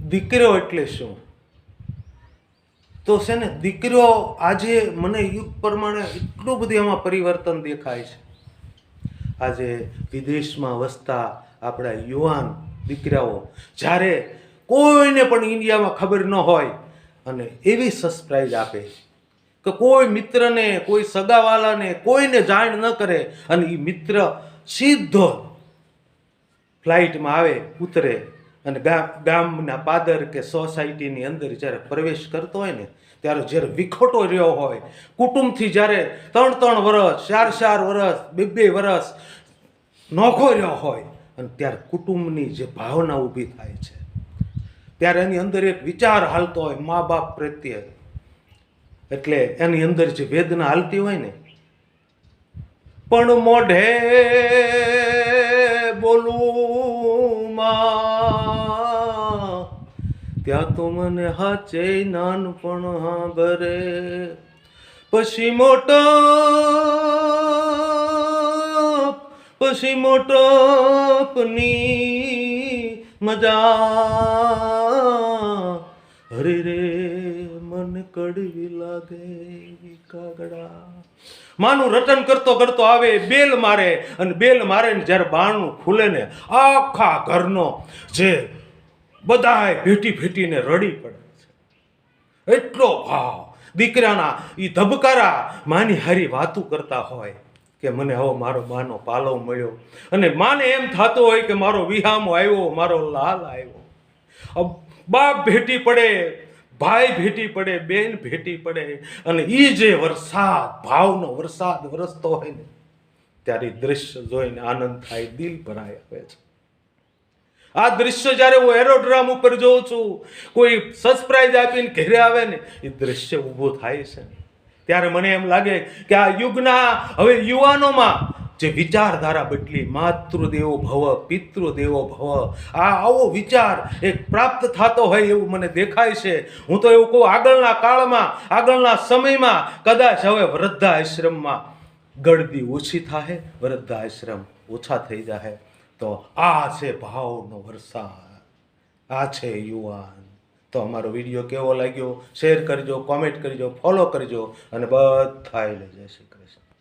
દીકરો એટલે શું? તો છે ને દીકરો આજે મને યુગ પ્રમાણે એટલું બધું એમાં પરિવર્તન દેખાય છે. આજે વિદેશમાં વસતા આપણા યુવાન દીકરાઓ જ્યારે કોઈને પણ ઇન્ડિયામાં ખબર ન હોય અને એવી સરપ્રાઈઝ આપે કે કોઈ મિત્રને, કોઈ સગાવાલાને, કોઈને જાણ ન કરે અને એ મિત્ર સીધો ફ્લાઇટમાં આવે, ઉતરે અને ગામના પાદર કે સોસાયટીની અંદર જ્યારે પ્રવેશ કરતો હોય ને ત્યારે જ્યારે વિખોટો રહ્યો હોય, કુટુંબથી જ્યારે 3-3 વર્ષ, 4-4 વર્ષ, 2-2 વર્ષ નોખો રહ્યો હોય અને ત્યારે કુટુંબની જે ભાવના ઊભી થાય છે, ત્યારે એની અંદર એક વિચાર હાલતો હોય મા બાપ પ્રત્યે. એટલે એની અંદર જે વેદના હાલતી હોય ને, પણ મોઢે બોલું માં ત્યાં તો મને હાચે નાનપણ હાંભરે, પછી મોટપની મજા હરે રે મને કડવી લાગે કાગડા. માનું રટન કરતો કરતો આવે, બેલ મારે અને બેલ મારે ને જ્યારે બારણું ખુલે ને આખા ઘરનો જે બધાય ભેટી ભેટીને રડી પડે છે. એટલો ભાવ દીકરાના એ ધબકારા માની હારી વાતું કરતા હોય કે મને હવે મારો માનો પાલવ મળ્યો, અને માને એમ થતું હોય કે મારો વિહામો આવ્યો, મારો લાલ આવ્યો. બાપ ભેટી પડે, ભાઈ ભેટી પડે, બેન ભેટી પડે, અને એ જે વરસાદ, ભાવનો વરસાદ વરસતો હોય ને ત્યારે દ્રશ્ય જોઈને આનંદ થાય, દિલ ભરાઈ આવે છે. આ દ્રશ્ય જ્યારે હું એરોડ્રામ ઉપર જોઉં છું, કોઈ સરપ્રાઈઝ આપીને ઘેરે આવે ને એ દ્રશ્ય ઊભું થાય છે, ત્યારે મને એમ લાગે કે આ યુગના હવે યુવાનોમાં જે વિચારધારા બદલી, માતૃદેવો ભવ, પિતૃદેવો ભવ, આવો વિચાર એક પ્રાપ્ત થતો હોય એવું મને દેખાય છે. હું તો એવું કહું, આગળના કાળમાં, આગળના સમયમાં કદાચ હવે વૃદ્ધાશ્રમમાં ગળદી ઓછી થાય, વૃદ્ધાશ્રમ ઓછા થઈ જાય. તો આ છે ભાવનો વરસાદ, આ છે યુવાન. તો અમારો વિડીયો કેવો લાગ્યો શેર કરજો, કોમેન્ટ કરજો, ફોલો કરજો અને બધાય જય શ્રી કૃષ્ણ.